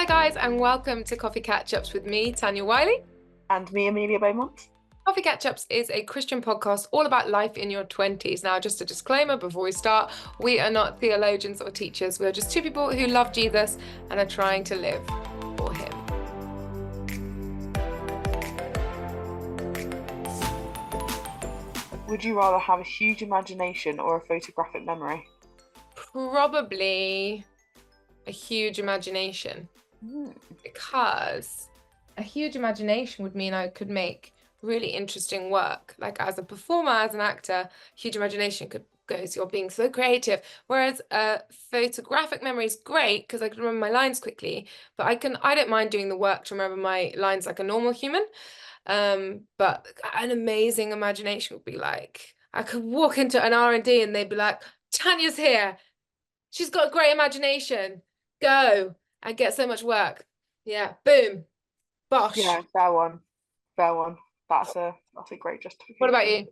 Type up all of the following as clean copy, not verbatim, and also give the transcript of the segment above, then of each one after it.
guys, and welcome to Coffee Catch-Ups with me, Tanya Wiley. And me, Amelia Beaumont. Coffee Catch-Ups is a Christian podcast all about life in your 20s. Now, just a disclaimer before we start, we are not theologians or teachers. We're just two people who love Jesus and are trying to live for him. Would you rather have a huge imagination or a photographic memory? Probably a huge imagination. Because a huge imagination would mean I could make really interesting work. Like as a performer, as an actor, huge imagination could go, so you're being so creative. Whereas a photographic memory is great because I can remember my lines quickly, but I don't mind doing the work to remember my lines like a normal human. But an amazing imagination would be like, I could walk into an R&D and they'd be like, Tanya's here. She's got a great imagination. Go and get so much work. Yeah, boom. Bosh. Yeah, fair one. Fair one. That's a great justification. What about you?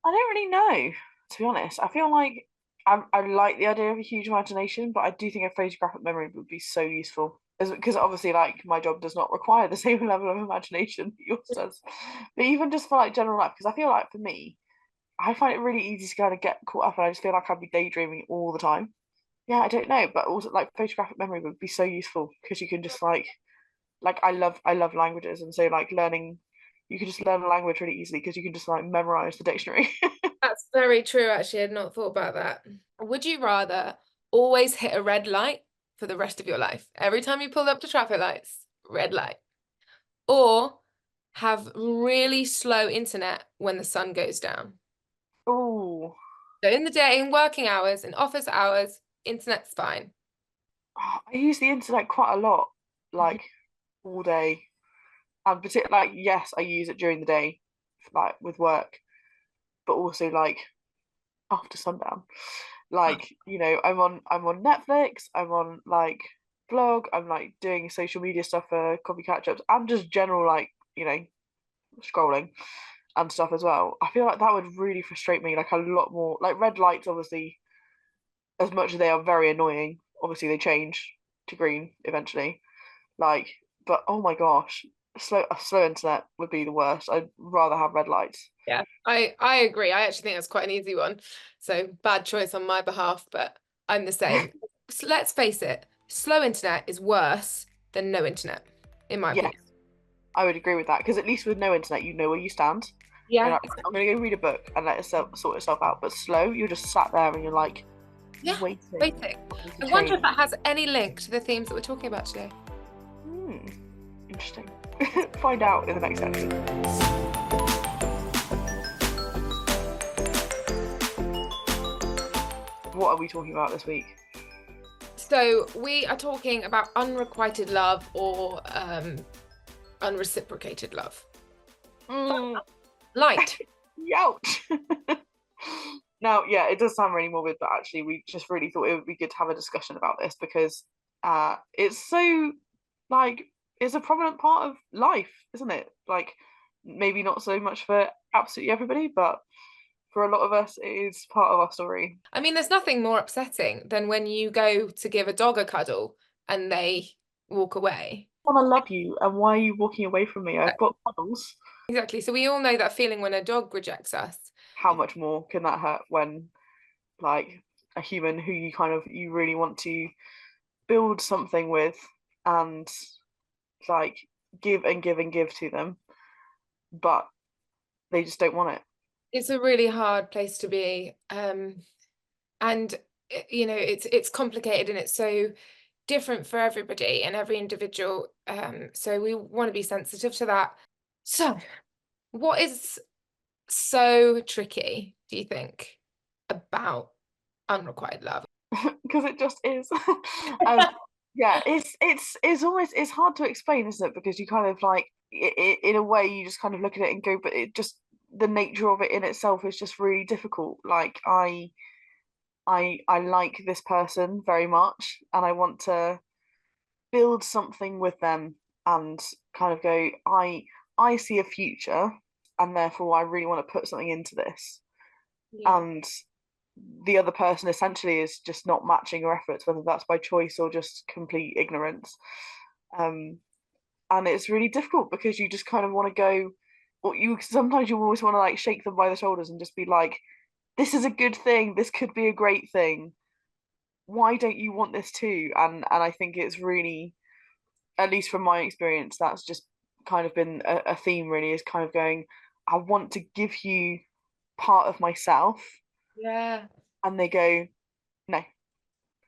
I don't really know, to be honest. I feel like I like the idea of a huge imagination, but I do think a photographic memory would be so useful. Because obviously, like, my job does not require the same level of imagination yours does. But even just for like general life, because I feel like for me, I find it really easy to kind of get caught up and I just feel like I'd be daydreaming all the time. Yeah, I don't know, but also like photographic memory would be so useful because you can just like I love languages, and so like learning, you can just learn a language really easily because you can just like memorize the dictionary. That's very true, actually. I'd not thought about that. Would you rather always hit a red light for the rest of your life? Every time you pull up to traffic lights, red light. Or have really slow internet when the sun goes down? Oh, So in the day, in working hours, in office hours, internet's fine. I use the internet quite a lot, like all day, and particularly like yes, I use it during the day, like with work, but also like after sundown. Like, you know, I'm on Netflix, I'm on like vlog, I'm like doing social media stuff for coffee catch-ups and just general like, you know, scrolling and stuff as well. I feel like that would really frustrate me like a lot more. Like red lights, obviously, as much as they are very annoying, obviously they change to green eventually. Like, but oh my gosh, a slow internet would be the worst. I'd rather have red lights. Yeah, I agree. I actually think that's quite an easy one. So bad choice on my behalf, but I'm the same. So let's face it, slow internet is worse than no internet, in my Yes, opinion. I would agree with that because at least with no internet, you know where you stand. You're Yeah, like, I'm gonna go read a book and let it sort itself out. But slow, you're just sat there and you're like yeah, waiting. waiting. I wonder if that has any link to the themes that we're talking about today. Interesting. Find out in the next episode. What are we talking about this week? So we are talking about unrequited love or unreciprocated love. Light. Ouch. Now, yeah, it does sound really morbid, but actually we just really thought it would be good to have a discussion about this because it's so like it's a prominent part of life, isn't it? Like maybe not so much for absolutely everybody, but for a lot of us it is part of our story. I mean, there's nothing more upsetting than when you go to give a dog a cuddle and they walk away. I want to love you, and why are you walking away from me? I've got cuddles. Exactly. So we all know that feeling when a dog rejects us. How much more can that hurt when like a human who you really want to build something with and like give and give and give to them, but they just don't want it. It's a really hard place to be. And you know, it's complicated and it's so different for everybody and every individual. So we want to be sensitive to that. So what is so tricky, do you think, about unrequited love? Because it just is. Yeah, it's almost it's hard to explain, isn't it? Because you kind of like in a way you just kind of look at it and go, but it just the nature of it in itself is just really difficult. Like I like this person very much and I want to build something with them and kind of go, I see a future and therefore I really want to put something into this. Yeah. And the other person essentially is just not matching your efforts, whether that's by choice or just complete ignorance. um and it's really difficult because you just kind of want to go, or you sometimes you always want to like shake them by the shoulders and just be like, this is a good thing, this could be a great thing, why don't you want this too? And I think it's really, at least from my experience, that's just kind of been a theme really, is kind of going, I want to give you part of myself, Yeah. and they go, no.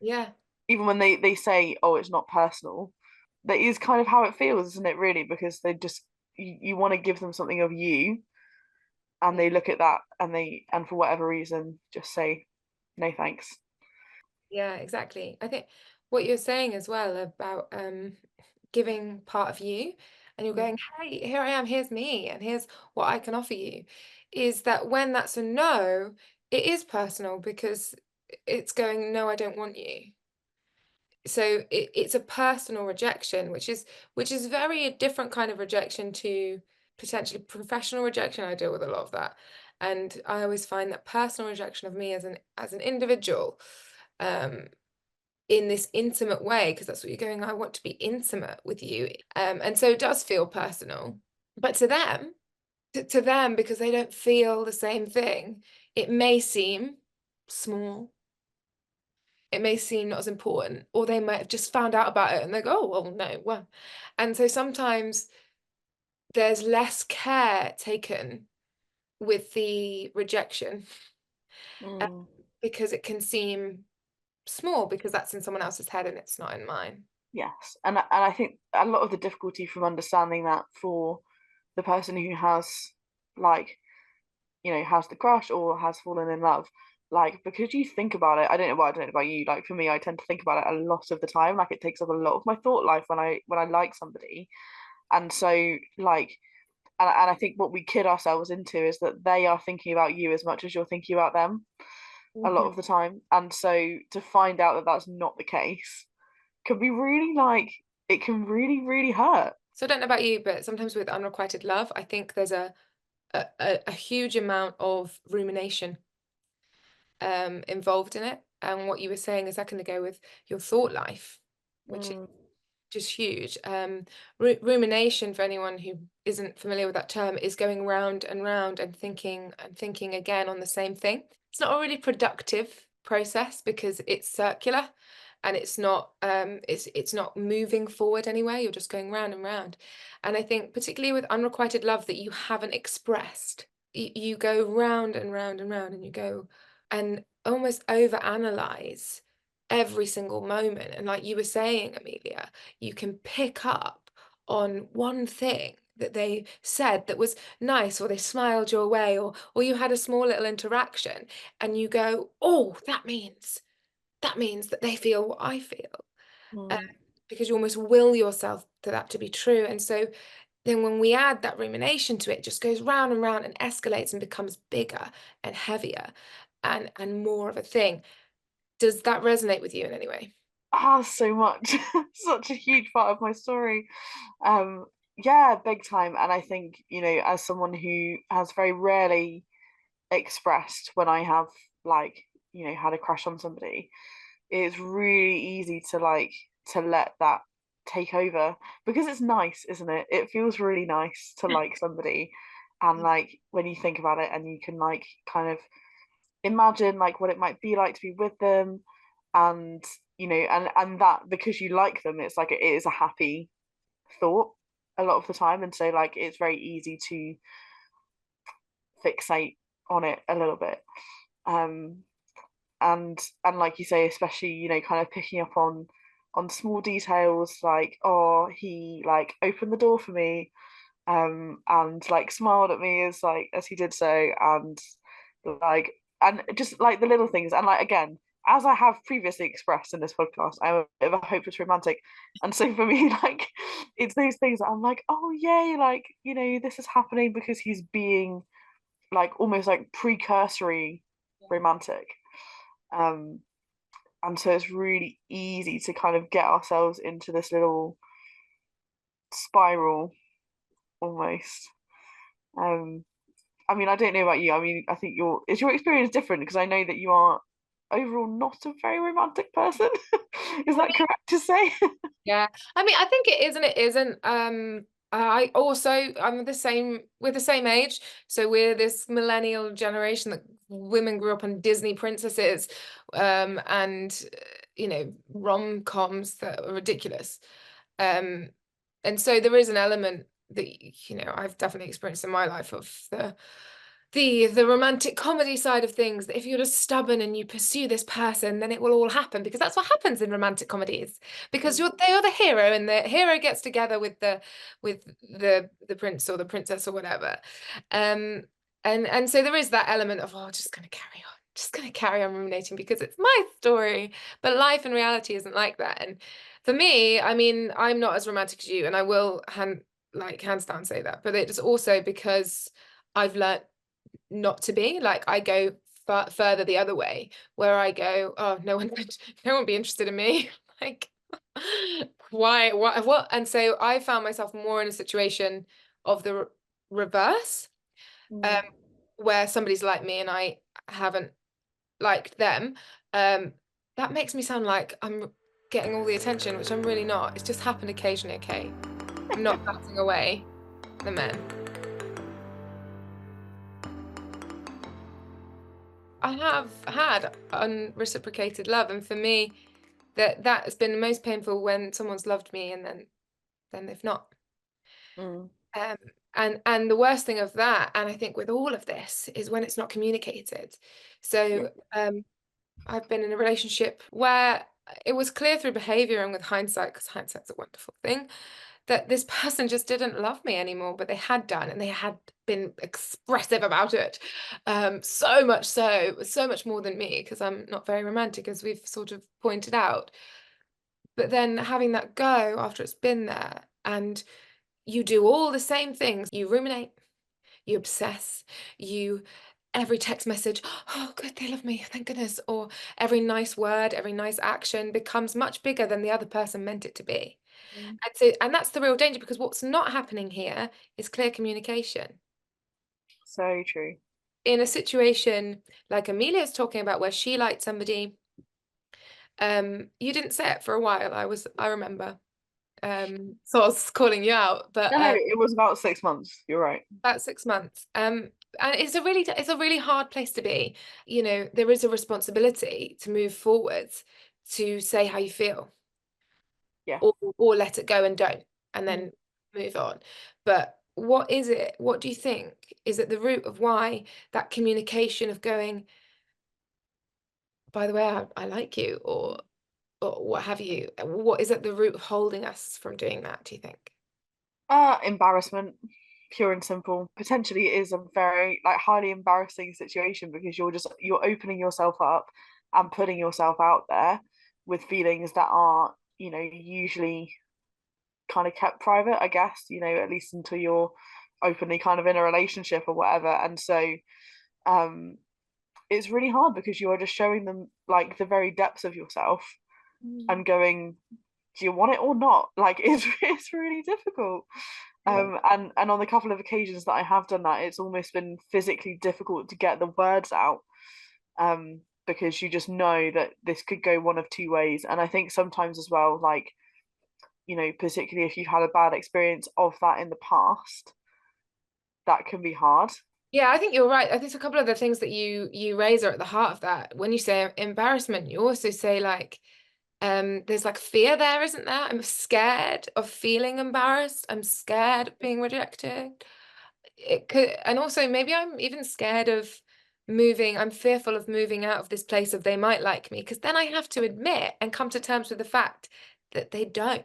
Yeah. Even when they say, oh, it's not personal, that is kind of how it feels, isn't it, really? Because they just, you want to give them something of you, and Yeah. they look at that and they, and for whatever reason, just say, no thanks. Yeah, exactly. I think what you're saying as well about giving part of you, and you're Mm. going, hey, here I am, here's me, and here's what I can offer you, is that when that's a no, it is personal because it's going, no, I don't want you. So it's a personal rejection, which is very a different kind of rejection to potentially professional rejection. I deal with a lot of that. And I always find that personal rejection of me as an individual, um, in this intimate way, because that's what you're going, I want to be intimate with you. And so it does feel personal. But to them, because they don't feel the same thing, it may seem small, it may seem not as important, or they might have just found out about it and they go, oh, well, no, well. And so sometimes there's less care taken with the rejection, uh, Mm. because it can seem small because that's in someone else's head and it's not in mine. Yes, and I think a lot of the difficulty from understanding that for the person who has, like, has the crush or has fallen in love, like, because you think about it, I don't know about you, like for me, I tend to think about it a lot of the time, like it takes up a lot of my thought life when I like somebody. And so, like, and I think what we kid ourselves into is that they are thinking about you as much as you're thinking about them a lot Mhm. of the time. And so to find out that that's not the case can be really, like, it can really, really hurt. So I don't know about you, but sometimes with unrequited love, I think there's a huge amount of rumination involved in it. And what you were saying a second ago with your thought life, which is Mm. just huge. Rumination, for anyone who isn't familiar with that term, is going round and round and thinking again on the same thing. It's not a really productive process because it's circular and it's not moving forward anywhere. You're just going round and round. And I think particularly with unrequited love that you haven't expressed, you go round and round and round and you go and almost overanalyze every single moment. And like you were saying, Amelia, you can pick up on one thing that they said that was nice, or they smiled your way, or you had a small little interaction, and you go, oh, that means that they feel what I feel. Uh, Mm. because you almost will yourself to that to be true. And so then when we add that rumination to it, it just goes round and round and escalates and becomes bigger and heavier and more of a thing. Does that resonate with you in any way? So much. Such a huge part of my story. Um, yeah, big time. And I think, as someone who has very rarely expressed when I have, like, had a crush on somebody, it's really easy to, like, to let that take over, because it's nice, isn't it? It feels really nice to like somebody. And like when you think about it and you can, like, kind of imagine like what it might be like to be with them, and and that, because you like them, it's like it is a happy thought a lot of the time. And so, like, it's very easy to fixate on it a little bit. um and like you say, especially, kind of picking up on small details, like, oh, he, like, opened the door for me, and like smiled at me as he did so, and like, and just like the little things. And like, again, as I have previously expressed in this podcast, I'm a bit of a hopeless romantic. And so for me, like, it's those things that I'm like, oh yay, like, this is happening because he's being, like, almost like precursory romantic. um and so it's really easy to kind of get ourselves into this little spiral almost. um I mean, I don't know about you. I mean, I think your experience different, because I know that you are. overall not a very romantic person. Is that correct to say? Yeah, I mean, I think it is and it isn't. I also I'm the same we're the same age, so we're this millennial generation that women grew up on Disney princesses, and rom-coms that are ridiculous. Um, and so there is an element that I've definitely experienced in my life of the romantic comedy side of things, that if you're just stubborn and you pursue this person, then it will all happen, because that's what happens in romantic comedies, because you're the hero, and the hero gets together with the prince or the princess or whatever. And so there is that element of, oh, just gonna carry on ruminating because it's my story. But life in reality isn't like that. And for me, I mean, I'm not as romantic as you, and I will hands down say that, but it's also because I've learnt not to be. Like, I go further the other way, where I go, oh, no one no one be interested in me. Like, why, what? And so I found myself more in a situation of the reverse, um, Mm. where somebody's like me and I haven't liked them. That makes me sound like I'm getting all the attention, which I'm really not. It's just happened occasionally, okay? I'm not batting away the men. I have had unreciprocated love, and for me, that has been the most painful, when someone's loved me and then they've not. Mm. Um, and the worst thing of that, and I think with all of this, is when it's not communicated. Yeah. So I've been in a relationship where it was clear through behavior and with hindsight, because hindsight's a wonderful thing, that this person just didn't love me anymore, but they had done, and they had been expressive about it. So much so, so much more than me, because I'm not very romantic, as we've sort of pointed out. But then having that go after it's been there, and you do all the same things. You ruminate, you obsess, you every text message, oh, good, they love me, thank goodness. Or every nice word, every nice action becomes much bigger than the other person meant it to be. Mm. And that's the real danger, because what's not happening here is clear communication. So true. In a situation like Amelia's talking about, where she liked somebody, you didn't say it for a while. I remember. So I was calling you out, but No, it was about 6 months. You're right. about 6 months. And it's a really hard place to be. There is a responsibility to move forwards, to say how you feel, Yeah. or let it go and don't, and Mm. then move on. But what is it? What do you think is at the root of why that communication of going, by the way, I like you, or what have you? What is at the root of holding us from doing that, do you think? Embarrassment, pure and simple. Potentially it is a very like highly embarrassing situation, because you're opening yourself up and putting yourself out there with feelings that are, usually kind of kept private, I guess, at least until you're openly kind of in a relationship or whatever. And so um it's really hard, because you are just showing them like the very depths of yourself Mm. and going, do you want it or not? Like it's really difficult. Yeah. And on the couple of occasions that I have done that, it's almost been physically difficult to get the words out, because you just know that this could go one of two ways. And I think sometimes as well, like, particularly if you've had a bad experience of that in the past, that can be hard. Yeah, I think you're right. I think a couple of the things that you raise are at the heart of that. When you say embarrassment, you also say, like, there's like fear there, isn't there? I'm scared of feeling embarrassed. I'm scared of being rejected. It could, and also maybe I'm even scared of moving. I'm fearful of moving out of this place of they might like me, because then I have to admit and come to terms with the fact that they don't.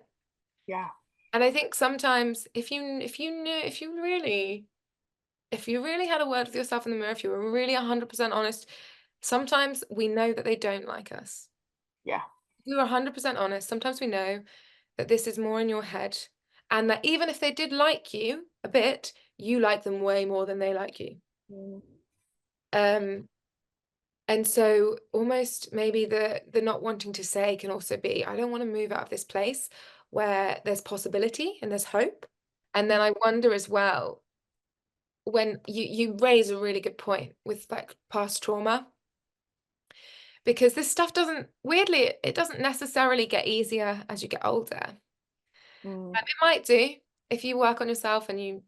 Yeah. And I think sometimes if you really had a word with yourself in the mirror, if you were really 100% honest, sometimes we know that they don't like us. Yeah. If we were 100% honest, sometimes we know that this is more in your head, and that even if they did like you a bit, you like them way more than they like you. Mm. Um, and so almost maybe the not wanting to say can also be, I don't want to move out of this place where there's possibility and there's hope. And then I wonder as well, when you raise a really good point with like past trauma, because this stuff doesn't, weirdly, it doesn't necessarily get easier as you get older. Mm. It might do if you work on yourself and you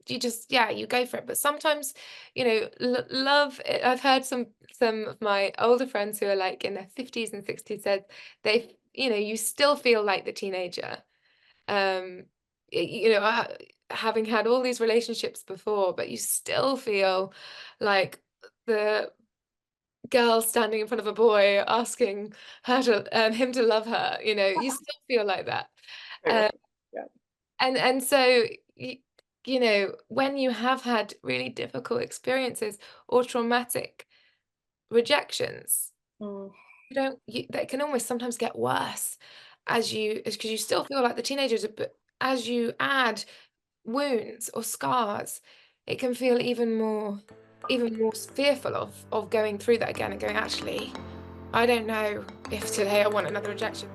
just, yeah, you go for it. But sometimes, love. I've heard some of my older friends who are like in their 50s and 60s said you still feel like the teenager. Um, having had all these relationships before, but you still feel like the girl standing in front of a boy asking him to love her. You still feel like that. True. Um, Yeah. and so, when you have had really difficult experiences or traumatic rejections, Mm. they can almost sometimes get worse because you still feel like the teenagers, but as you add wounds or scars, it can feel even more fearful of going through that again and going, actually, I don't know if today I want another rejection.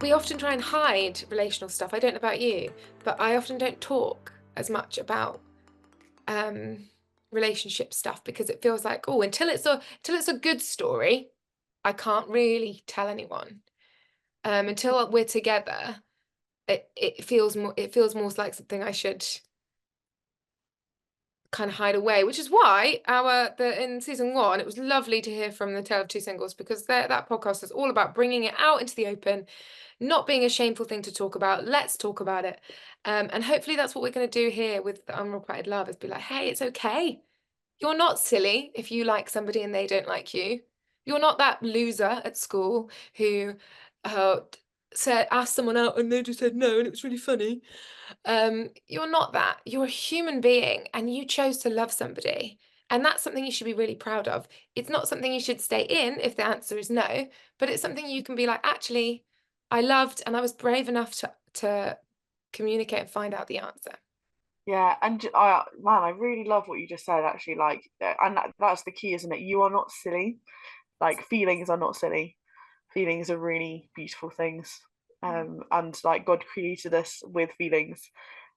We often try and hide relational stuff. I don't know about you, but I often don't talk as much about relationship stuff because it feels like, oh, until it's a good story, I can't really tell anyone. Until we're together, it feels more like something I should kind of hide away, which is why in season 1, it was lovely to hear from the Tale of Two Singles, because that podcast is all about bringing it out into the open, not being a shameful thing to talk about. Let's talk about it. And hopefully that's what we're going to do here with the Unrequited Love, is be like, hey, it's okay. You're not silly if you like somebody and they don't like you. You're not that loser at school who uh, asked someone out and they just said no and it was really funny. You're not that. You're a human being and you chose to love somebody. And that's something you should be really proud of. It's not something you should stay in if the answer is no, but it's something you can be like, actually, I loved and I was brave enough to communicate and find out the answer. Yeah, and man, I really love what you just said. Actually, like, and that's the key, isn't it? You are not silly. Like, feelings are not silly. Feelings are really beautiful things. And like God created us with feelings,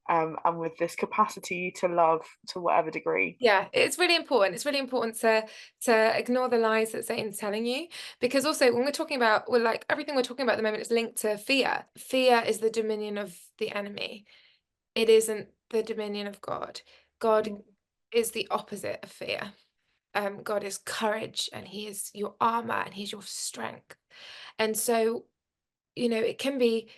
and with this capacity to love to whatever degree. Yeah, it's really important. It's really important to ignore the lies that Satan's telling you, because also when we're like everything we're talking about at the moment is linked to fear. Fear is the dominion of the enemy. It isn't the dominion of God. God Mm. is the opposite of fear. God is courage, and He is your armor, and He's your strength. And so, it can be,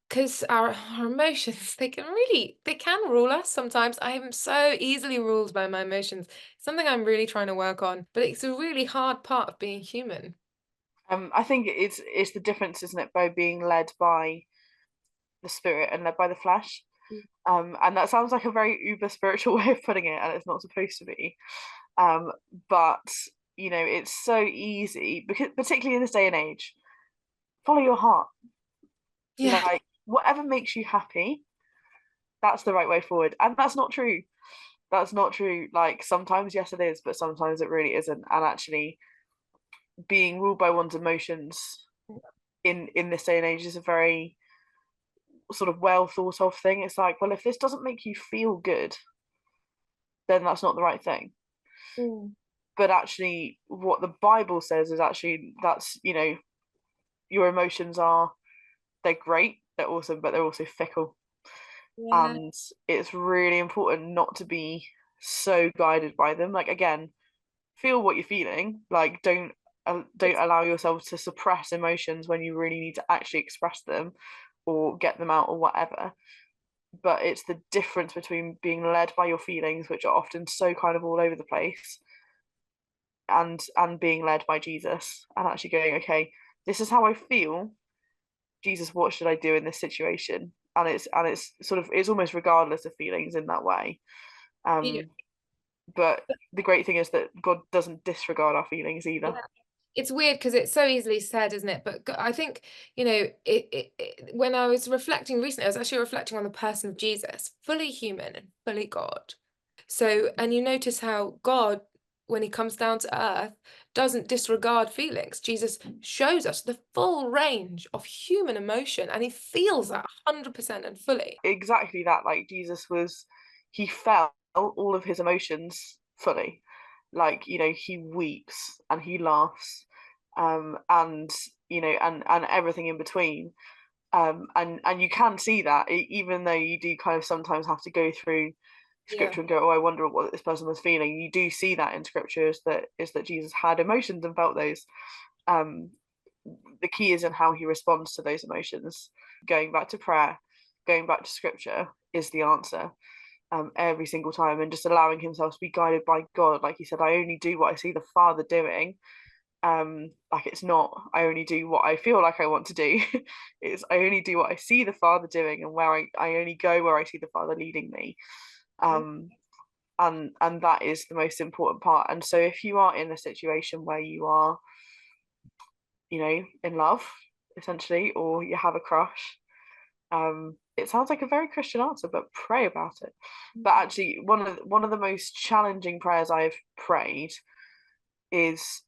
because our emotions, they can rule us sometimes. I am so easily ruled by my emotions. Something I'm really trying to work on, but it's a really hard part of being human. I think it's the difference, isn't it, by being led by the spirit and led by the flesh. And that sounds like a very uber spiritual way of putting it, and it's not supposed to be. Um, but it's so easy, because particularly in this day and age, follow your heart. Yeah. Like, whatever makes you happy, that's the right way forward. And that's not true. That's not true. Like, sometimes yes it is, but sometimes it really isn't. And actually, being ruled by one's emotions in this day and age is a very sort of well thought of thing. It's like, well, if this doesn't make you feel good, then that's not the right thing. Mm. But actually, what the Bible says is actually that's, your emotions are, they're great, they're awesome, but they're also fickle. Yeah. And it's really important not to be so guided by them. Like, again, feel what you're feeling. Like, don't It's, allow yourself to suppress emotions when you really need to actually express them or get them out or whatever. But it's the difference between being led by your feelings, which are often so kind of all over the place, and being led by Jesus and actually going, okay, this is how I feel. Jesus, what should I do in this situation? And it's sort of, it's almost regardless of feelings in that way. yeah. Um, but the great thing is that God doesn't disregard our feelings either. Yeah. It's weird because it's so easily said, isn't it? But I think, when I was reflecting recently, I was actually reflecting on the person of Jesus, fully human and fully God. So, and you notice how God, when He comes down to earth, doesn't disregard feelings. Jesus shows us the full range of human emotion, and He feels that 100% and fully. Exactly that. Like, Jesus was, he felt all of his emotions fully. Like, you know, he weeps and he laughs, and you know, and everything in between. And you can see that, even though you do kind of sometimes have to go through Yeah. scripture and go, oh, I wonder what this person was feeling. You do see that in scripture, is that Jesus had emotions and felt those. Um, the key is in how he responds to those emotions. Going back to prayer, going back to scripture is the answer, every single time, and just allowing himself to be guided by God. Like he said, I only do what I see the Father doing. Like, it's not I only do what I feel like I want to do. It's I only do what I see the Father doing, and where I only go where I see the Father leading me. um and that is the most important part. And so if you are in a situation where you are, you know, in love, essentially, or you have a crush, it sounds like a very Christian answer, but pray about it. But actually, one of the most challenging prayers I've prayed is,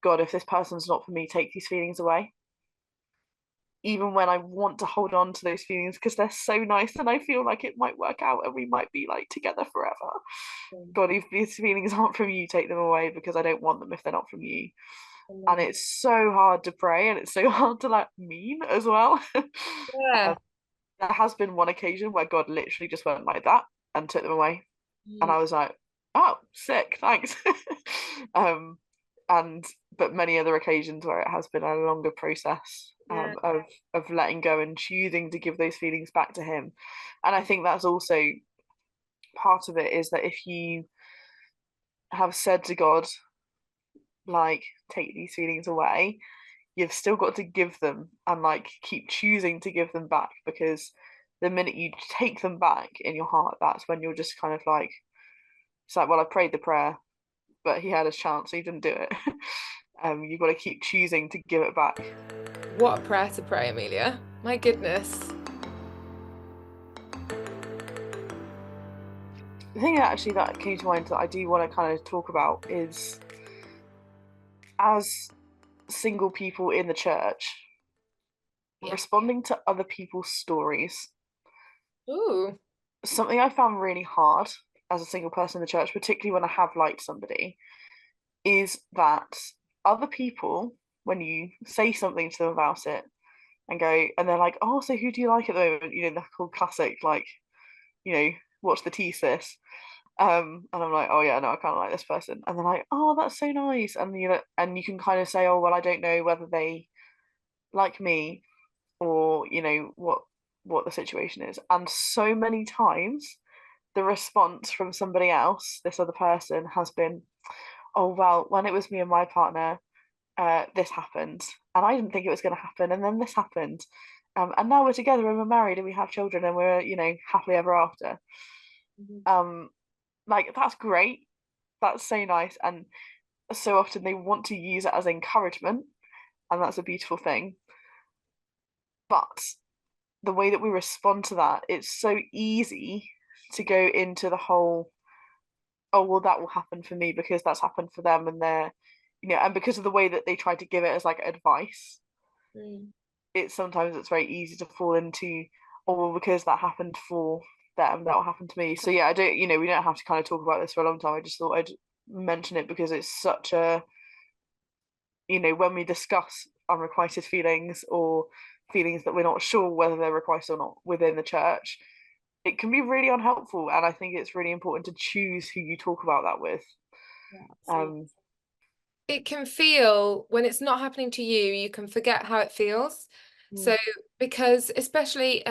God, if this person's not for me, take these feelings away. Even when I want to hold on to those feelings because they're so nice and I feel like it might work out and we might be like together forever. God, if these feelings aren't from you, take them away, because I don't want them if they're not from you. And Amen. it's so hard to pray, and it's so hard to like mean as well. Yeah. There has been one occasion where God literally just went like that and took them away, and Mm. I was like, "Oh, sick, thanks." um, and but many other occasions where it has been a longer process, Yeah. of letting go and choosing to give those feelings back to Him. And I think that's also part of it, is that if you have said to God, like, take these feelings away, you've still got to give them, and like keep choosing to give them back, because the minute you take them back in your heart, that's when you're just kind of like, it's like, well, I prayed the prayer, but he had his chance, so he didn't do it. You've got to keep choosing to give it back. What a prayer to pray, Amelia. My goodness. The thing actually that came to mind that I do want to kind of talk about is, as single people in the church, Yeah. responding to other people's stories. Ooh. Something I found really hard as a single person in the church, particularly when I have liked somebody, is that other people, when you say something to them about it and go, and they're like, oh, so who do you like at the moment? You know, the whole classic, like, you know, what's the tea, sis? And I'm like, oh yeah, no, I kind of like this person. And they're like, oh, that's so nice. And you know, and you can kind of say, oh, well, I don't know whether they like me, or you know what the situation is. And so many times the response from somebody else, this other person, has been, oh well, when it was me and my partner, this happened, and I didn't think it was going to happen, and then this happened, and now we're together and we're married and we have children and we're, you know, happily ever after. Mhm. um like, that's great, that's so nice, and so often they want to use it as encouragement, and that's a beautiful thing. But the way that we respond to that, it's so easy to go into the whole, oh well, that will happen for me because that's happened for them, and they're, you know, and because of the way that they try to give it as like advice, Mm. it's very easy to fall into, oh well, because that happened for them, that will happen to me. So yeah, I don't, you know, we don't have to kind of talk about this for a long time. I just thought I'd mention it because it's such a, you know, when we discuss unrequited feelings, or feelings that we're not sure whether they're requited or not within the church, it can be really unhelpful, and I think it's really important to choose who you talk about that with. Yeah, absolutely. um It can feel, when it's not happening to you, you can forget how it feels. mm, So, because especially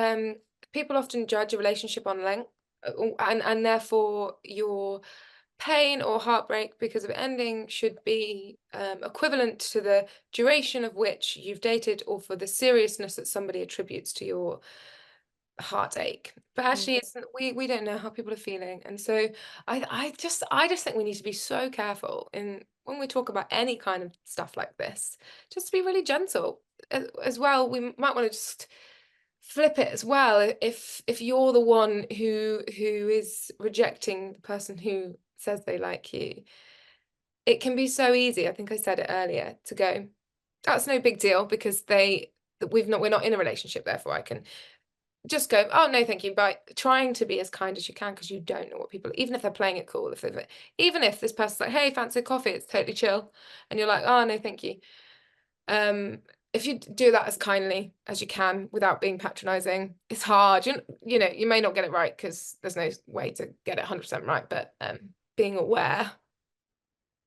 people often judge a relationship on length, and therefore your pain or heartbreak because of ending should be equivalent to the duration of which you've dated, or for the seriousness that somebody attributes to your heartache. But mm, actually, it's, we don't know how people are feeling, and so I just think we need to be so careful in when we talk about any kind of stuff like this, just to be really gentle. As well, we might want to just flip it as well. If you're the one who is rejecting the person who says they like you, it can be so easy, I think I said it earlier, to go, that's no big deal because we're not in a relationship, therefore I can just go, oh no, thank you, by trying to be as kind as you can, because you don't know what people, even if they're playing it cool, even if this person's like, hey, fancy a coffee, it's totally chill, and you're like, oh no, thank you. If you do that as kindly as you can without being patronizing, it's hard. You know, you may not get it right because there's no way to get it 100% right, but being aware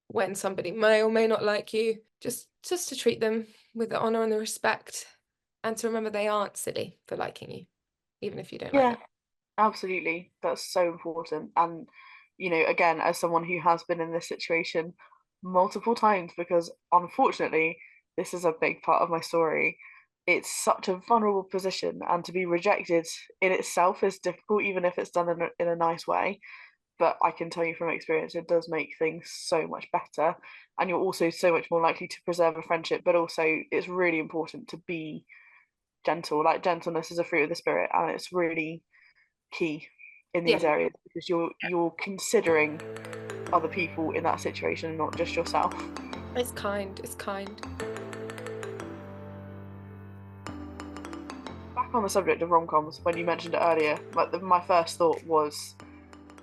when somebody may or may not like you, just to treat them with the honor and the respect, and to remember they aren't silly for liking you, even if you don't like Yeah, them. absolutely. That's so important. And, you know, again, as someone who has been in this situation multiple times, because unfortunately, this is a big part of my story, it's such a vulnerable position, and to be rejected in itself is difficult, even if it's done in a nice way. But I can tell you from experience, it does make things so much better. And you're also so much more likely to preserve a friendship, but also it's really important to be gentle. Like, gentleness is a fruit of the spirit, and it's really key in Yeah, these areas, because you're considering other people in that situation, not just yourself. it's kind. It's kind. Back on the subject of rom-coms, when you mentioned it earlier, like my first thought was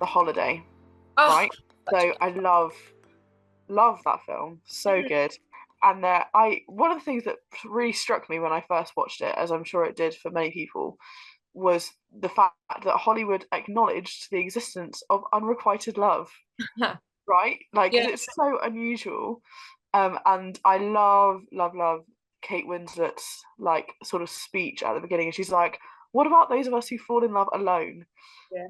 The Holiday, Oh, right? such a So good. I love that film, so good. And I one of the things that really struck me when I first watched it, as I'm sure it did for many people, was the fact that Hollywood acknowledged the existence of unrequited love, right? Like, Yeah. because it's so unusual. And I love Kate Winslet's like sort of speech at the beginning, and she's like, "What about those of us who fall in love alone?" Yeah.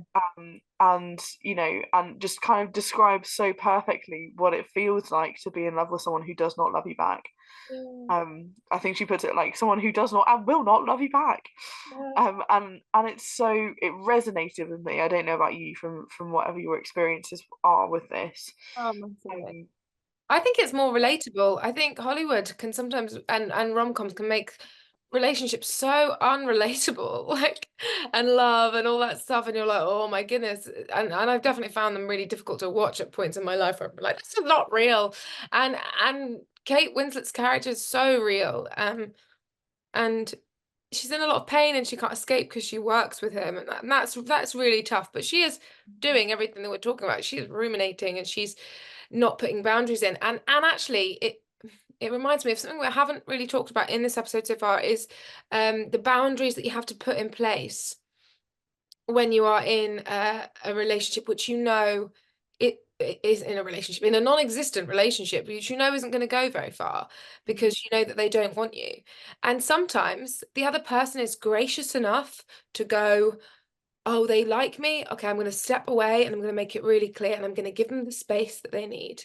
And you know, and just kind of describes so perfectly what it feels like to be in love with someone who does not love you back. Yeah. I think she puts it like someone who does not and will not love you back. Yeah. And it resonated with me. I don't know about you, from whatever your experiences are with this. Oh, massively. Um, I think it's more relatable. I think Hollywood can sometimes, and rom-coms can make relationships so unrelatable, like, and love and all that stuff, and you're like, oh my goodness. And I've definitely found them really difficult to watch at points in my life where I'm like, this is not real. And Kate Winslet's character is so real. And she's in a lot of pain and she can't escape because she works with him, and that's really tough. But she is doing everything that we're talking about. She's ruminating and she's not putting boundaries in. And actually it reminds me of something we haven't really talked about in this episode so far, is the boundaries that you have to put in place when you are in a relationship, which it is in a relationship, in a non-existent relationship, which you know isn't going to go very far, because you know that they don't want you. And sometimes the other person is gracious enough to go, oh, they like me, okay, I'm going to step away and I'm going to make it really clear, and I'm going to give them the space that they need.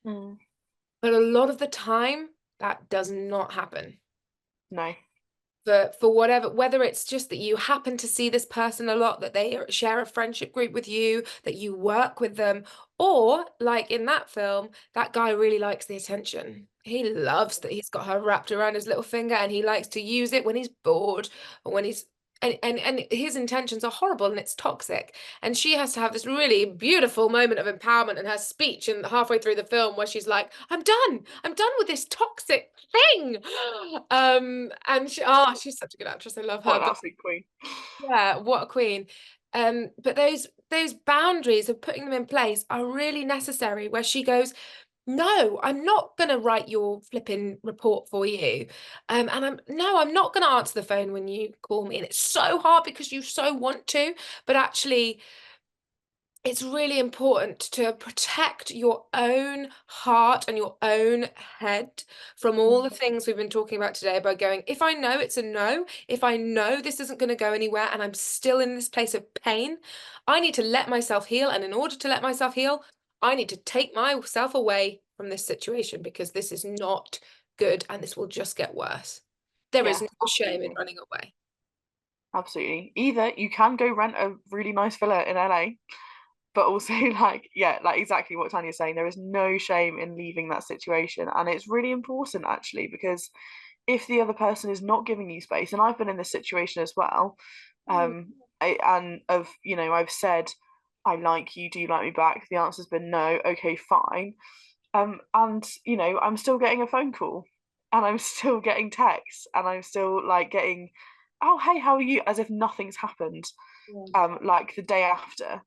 mm, But a lot of the time that does not happen, no. for whatever, whether it's just that you happen to see this person a lot, that they share a friendship group with you, that you work with them, or like in that film, that guy really likes the attention. He loves that he's got her wrapped around his little finger, and he likes to use it when he's bored, or when he's and his intentions are horrible and it's toxic. And she has to have this really beautiful moment of empowerment in her speech, and halfway through the film, where she's like, I'm done with this toxic thing. And she's such a good actress. I love What her. an But absolute queen. yeah, what a queen. But those boundaries of putting them in place are really necessary, where she goes, no, I'm not gonna write your flipping report for you. And I'm not gonna answer the phone when you call me. And it's so hard because you so want to, but actually it's really important to protect your own heart and your own head from all the Mm, things we've been talking about today, by going, if I know it's a no, if I know this isn't going to go anywhere and I'm still in this place of pain, I need to let myself heal. And in order to let myself heal, I need to take myself away from this situation, because this is not good and this will just get worse. There is yeah, no shame in absolutely. running away. Absolutely. Either you can go rent a really nice villa in LA, but also like, yeah, like exactly what Tanya's saying, there is no shame in leaving that situation. And it's really important actually, because if the other person is not giving you space, and I've been in this situation as well, Mm. and of, you know, I've said, I like you, do you like me back? The answer's been no, okay, fine. And you know, I'm still getting a phone call, and I'm still getting texts, and I'm still like getting oh hey, how are you, as if nothing's happened, Yeah. like the day after.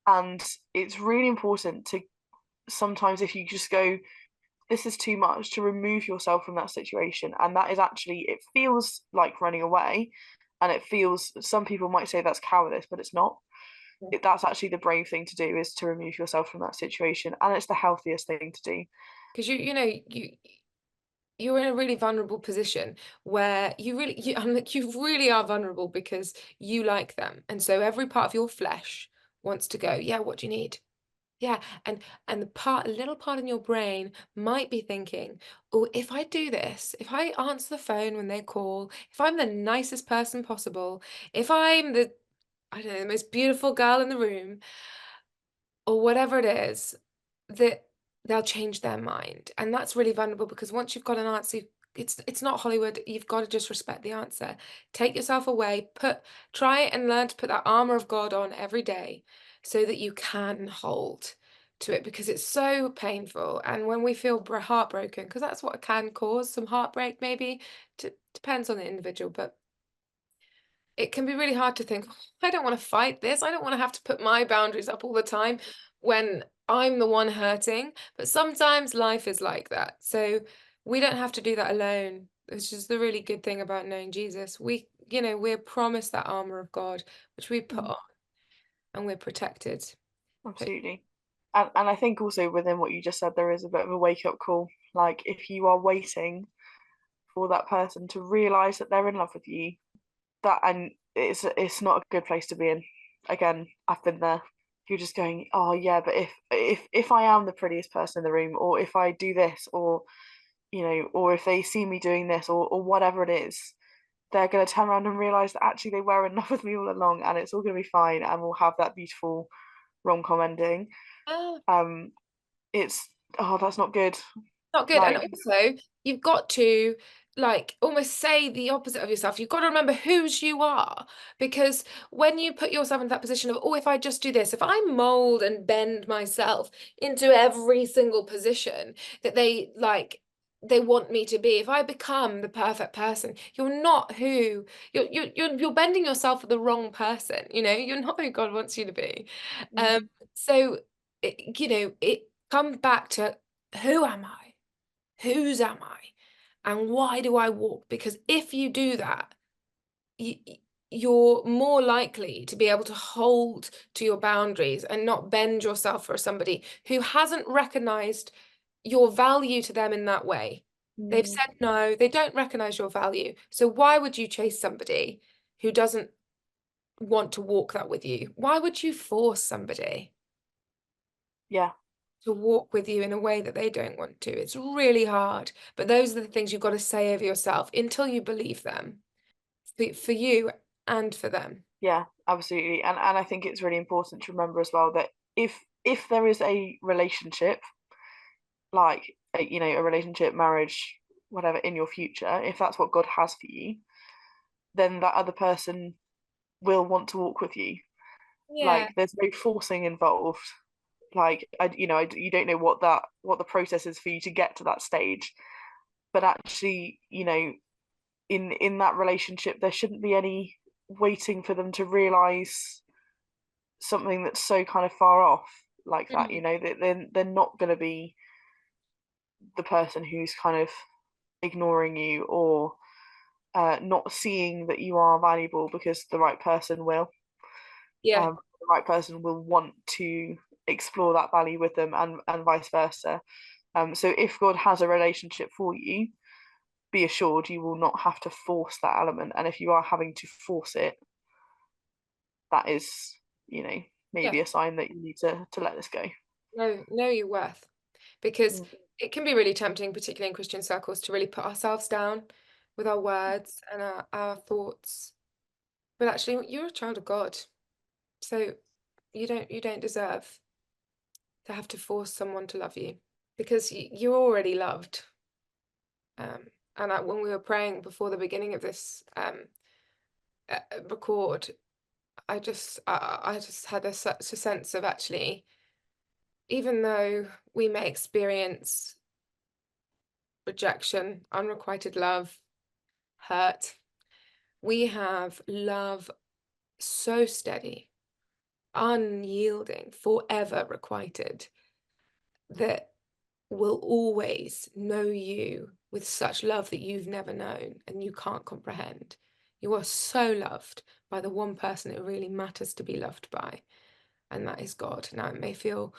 And it's really important to sometimes, if you just go, this is too much, to remove yourself from that situation. And that is actually, it feels like running away, and it feels, some people might say that's cowardice, but it's not. That's actually the brave thing to do, is to remove yourself from that situation, and it's the healthiest thing to do. Because you're in a really vulnerable position where you really are vulnerable because you like them, and so every part of your flesh wants to go, yeah, what do you need? Yeah, and a little part in your brain might be thinking, oh, if I do this, if I answer the phone when they call, if I'm the nicest person possible, if I'm the, I don't know, the most beautiful girl in the room, or whatever it is, that they'll change their mind. And that's really vulnerable, because once you've got an answer, it's not Hollywood. You've got to just respect the answer. Take yourself away, try and learn to put that armor of God on every day so that you can hold to it, because it's so painful. And when we feel heartbroken, because that's what can cause some heartbreak, maybe, depends on the individual, but it can be really hard to think, "Oh, I don't want to fight this. I don't want to have to put my boundaries up all the time when I'm the one hurting." But sometimes life is like that. So we don't have to do that alone, which is the really good thing about knowing Jesus. We're promised that armor of God, which we put Mm, on, and we're protected. But absolutely. And I think also within what you just said, there is a bit of a wake up call. Like, if you are waiting for that person to realize that they're in love with you, that, and it's not a good place to be in. Again, I've been there. You're just going, oh yeah, but if I am the prettiest person in the room, or if I do this, or or if they see me doing this, or whatever it is, they're going to turn around and realize that actually they were in love with me all along, and it's all going to be fine, and we'll have that beautiful rom-com ending. ah, um it's, oh, that's not good. not good. And Like, also, you've got to, like, almost say the opposite of yourself. You've got to remember whose you are. Because when you put yourself in that position of, oh, if I just do this, if I mold and bend myself into every single position that they want me to be, if I become the perfect person, you're not who you're bending yourself for the wrong person. You're not who God wants you to be. Um, mm, so it comes back to, who am I? Whose am I? And why do I walk? Because if you do that, you, you're more likely to be able to hold to your boundaries and not bend yourself for somebody who hasn't recognized your value to them in that way. They've mm, said no, they don't recognize your value. So why would you chase somebody who doesn't want to walk that with you? Why would you force somebody yeah, to walk with you in a way that they don't want to? It's really hard. But those are the things you've got to say over yourself until you believe them, for you and for them. yeah, absolutely. And I think it's really important to remember as well that if there is a relationship, like a relationship, marriage, whatever, in your future, if that's what God has for you, then that other person will want to walk with you. Yeah, Like, there's no forcing involved. Like, you don't know what the process is for you to get to that stage, but actually, in that relationship, there shouldn't be any waiting for them to realize something that's so kind of far off like that. mhm, They're not going to be the person who's kind of ignoring you, or not seeing that you are valuable, because the right person will. yeah, The right person will want to explore that value with them, and vice versa. So if God has a relationship for you, be assured you will not have to force that element. And if you are having to force it, that is, yeah. maybe a sign that you need to let this go. Know your worth, because Mm, it can be really tempting, particularly in Christian circles, to really put ourselves down with our words and our thoughts. But actually, you're a child of God, so you don't deserve to have to force someone to love you, because you're already loved. Um, and when we were praying before the beginning of this record, I just had such a sense of, actually, even though we may experience rejection, unrequited love, hurt, we have love so steady, unyielding, forever requited, that will always know you with such love that you've never known and you can't comprehend. You are so loved by the one person it really matters to be loved by, and that is God. Now, it may feel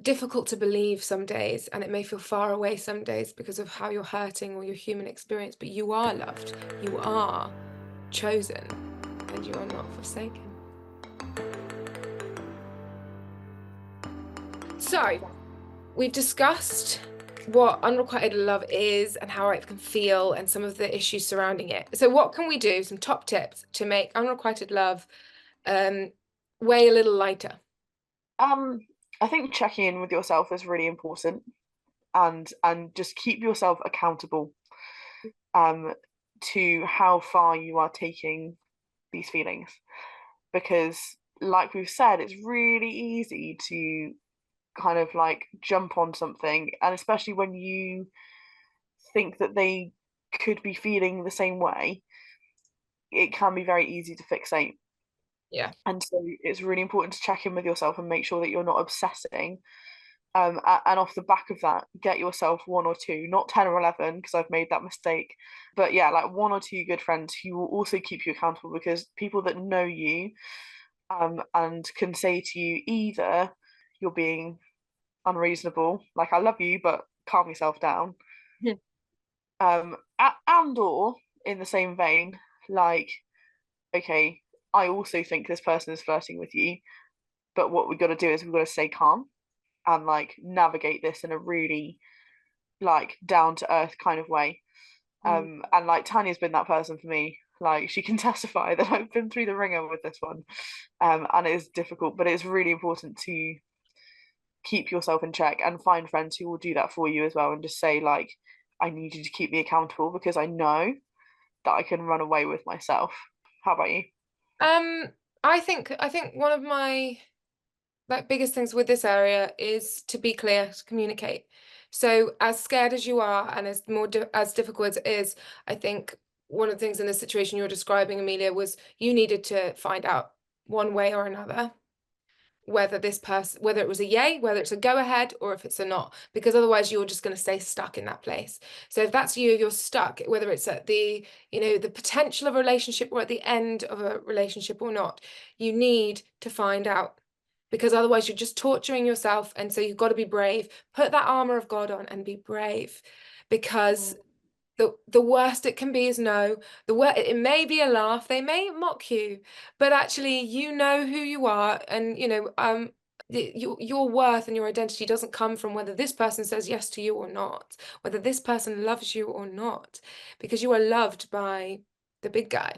difficult to believe some days, and it may feel far away some days because of how you're hurting or your human experience, but you are loved, you are chosen, and you are not forsaken. So, we've discussed what unrequited love is and how it can feel and some of the issues surrounding it. So what can we do, some top tips to make unrequited love weigh a little lighter? I think checking in with yourself is really important, and just keep yourself accountable to how far you are taking these feelings, because like we've said, it's really easy to kind of like jump on something, and especially when you think that they could be feeling the same way, it can be very easy to fixate. Yeah. And so it's really important to check in with yourself and make sure that you're not obsessing. And off the back of that, get yourself one or two, not 10 or 11, because I've made that mistake. But yeah, like one or two good friends who will also keep you accountable, because people that know you and can say to you either you're being unreasonable, like I love you, but calm yourself down, Yeah. and or in the same vein, like, okay, I also think this person is flirting with you, but what we've got to do is we've got to stay calm and like navigate this in a really like down to earth kind of way. Mm. And like Tanya's been that person for me. Like she can testify that I've been through the ringer with this one. And it is difficult, but it's really important to keep yourself in check and find friends who will do that for you as well, and just say like, I need you to keep me accountable because I know that I can run away with myself. How about you? Um, I think one of my like biggest things with this area is to be clear, to communicate. So as scared as you are and as as difficult as it is, I think one of the things in the situation you're describing, Amelia, was you needed to find out one way or another whether this person, whether it was a yay, whether it's a go ahead, or if it's a not, because otherwise you're just going to stay stuck in that place. So if that's you, you're stuck, whether it's at the, the potential of a relationship or at the end of a relationship or not, you need to find out, because otherwise you're just torturing yourself. And so you've got to be brave, put that armor of God on and be brave, because the worst it can be is no. It may be a laugh, they may mock you, but actually you know who you are, and your worth and your identity doesn't come from whether this person says yes to you or not, whether this person loves you or not, because you are loved by the big guy,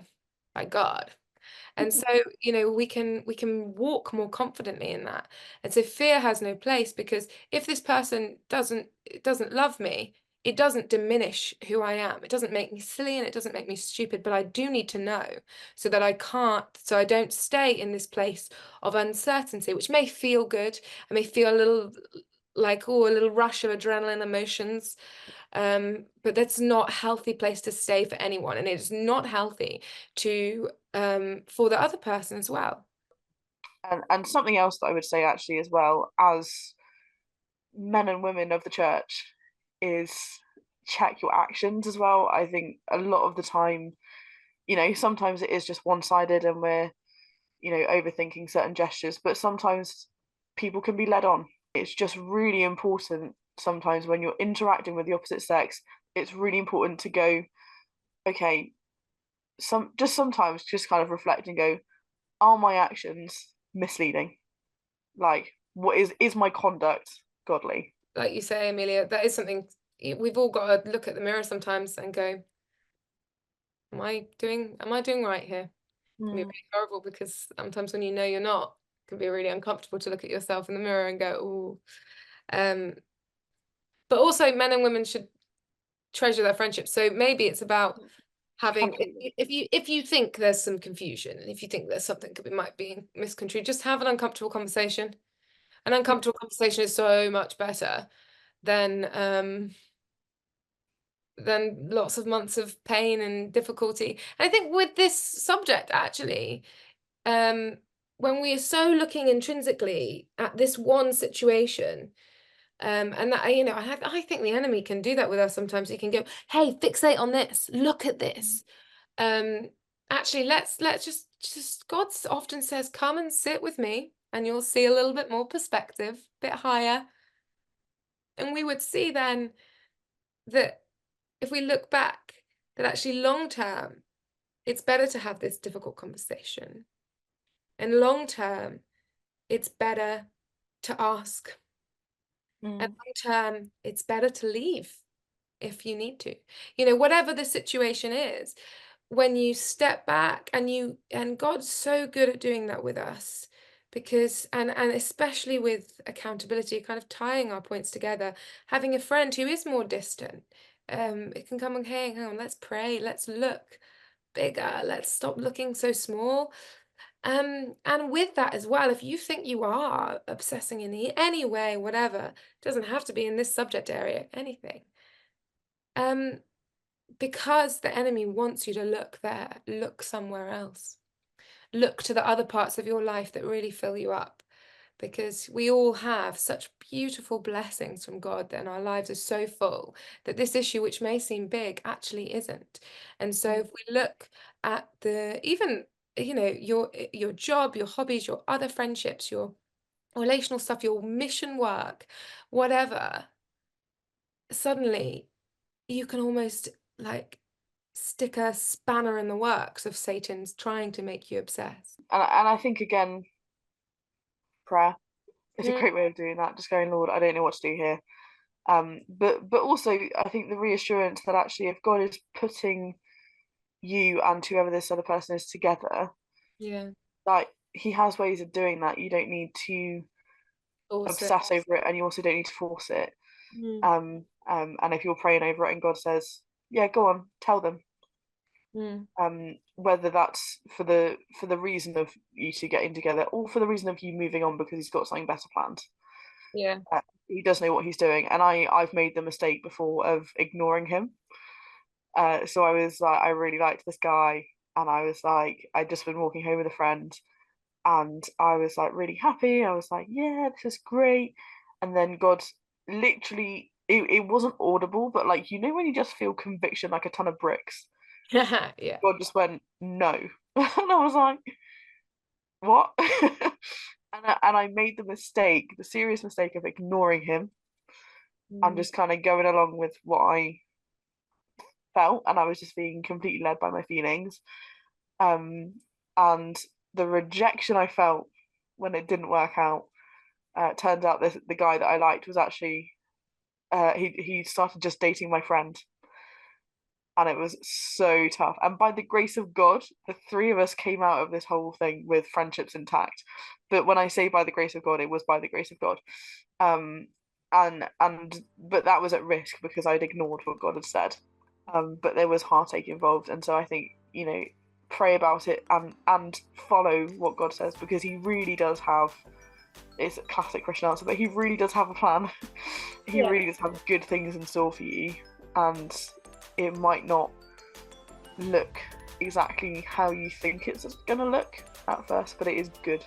by God. And so, we can walk more confidently in that. And so fear has no place, because if this person doesn't love me, it doesn't diminish who I am. It doesn't make me silly and it doesn't make me stupid, but I do need to know so that so I don't stay in this place of uncertainty, which may feel good. I may feel a little like, oh, a little rush of adrenaline emotions. But that's not a healthy place to stay for anyone. And it's not healthy to for the other person as well. And something else that I would say actually as well, as men and women of the church, is check your actions as well. I think a lot of the time, sometimes it is just one-sided and we're, overthinking certain gestures, but sometimes people can be led on. It's just really important sometimes when you're interacting with the opposite sex, it's really important to go, okay, sometimes just kind of reflect and go, are my actions misleading? Like, what is my conduct godly? Like you say, Amelia, that is something we've all got to look at the mirror sometimes and go, am I doing right here? It can be Mm. really horrible, because sometimes when you know you're not, it can be really uncomfortable to look at yourself in the mirror and go, oh. But also men and women should treasure their friendships. So maybe it's about having, Absolutely. if you think there's some confusion, and if you think there's something that might be misconstrued, just have an uncomfortable conversation. An uncomfortable conversation is so much better than than lots of months of pain and difficulty. And I think with this subject, actually, when we are so looking intrinsically at this one situation, and that, you know, I think the enemy can do that with us sometimes. He can go, hey, fixate on this, look at this. Actually, let's just God often says, come and sit with me and you'll see a little bit more perspective, a bit higher. And we would see then that if we look back, that actually long term, it's better to have this difficult conversation. And long term, it's better to ask. And long term, it's better to leave if you need to. You know, whatever the situation is, when you step back and God's so good at doing that with us, because and especially with accountability, kind of tying our points together, having a friend who is more distant, it can come and, hey, hang on, let's pray, let's look bigger, let's stop looking so small. And with that as well, if you think you are obsessing in any way, whatever, doesn't have to be in this subject area, anything. Because the enemy wants you to look there, look somewhere else. Look to the other parts of your life that really fill you up. Because we all have such beautiful blessings from God, and our lives are so full that this issue, which may seem big, actually isn't. And so if we look at even, you know, your job, your hobbies, your other friendships, your relational stuff, your mission work, whatever, suddenly you can almost like stick a spanner in the works of Satan's trying to make you obsessed. And I think, again, prayer is a Mm, great way of doing that. Just going, Lord, I don't know what to do here. But also, I think the reassurance that actually, if God is putting you and whoever this other person is together, yeah. like He has ways of doing that. You don't need to Also. obsess over it, and you also don't need to force it. Mm, And if you're praying over it and God says, "Yeah, go on, tell them," mm, whether that's for the reason of you two getting together or for the reason of you moving on because He's got something better planned. yeah. He does know what He's doing, and I've made the mistake before of ignoring Him. So I was like, I really liked this guy, and I was like, I'd just been walking home with a friend, and I was like really happy. I was like, yeah, this is great. And then God literally, it wasn't audible, but like, you know, when you just feel conviction like a ton of bricks, Yeah. God just went, no. And I was like, what? And I made the mistake, the serious mistake of ignoring him and Mm, just kind of going along with what I felt. And I was just being completely led by my feelings. Um, and the rejection I felt when it didn't work out, turns out the guy that I liked was actually he started just dating my friend, and it was so tough. And by the grace of God, the three of us came out of this whole thing with friendships intact. But when I say by the grace of God, it was by the grace of God. Um, and but that was at risk because I'd ignored what God had said. But there was heartache involved, and so I think, you know, pray about it and follow what God says, because He really does have. It's a classic Christian answer, but He really does have a plan. He yeah. really does have good things in store for you, and it might not look exactly how you think it's going to look at first, but it is good.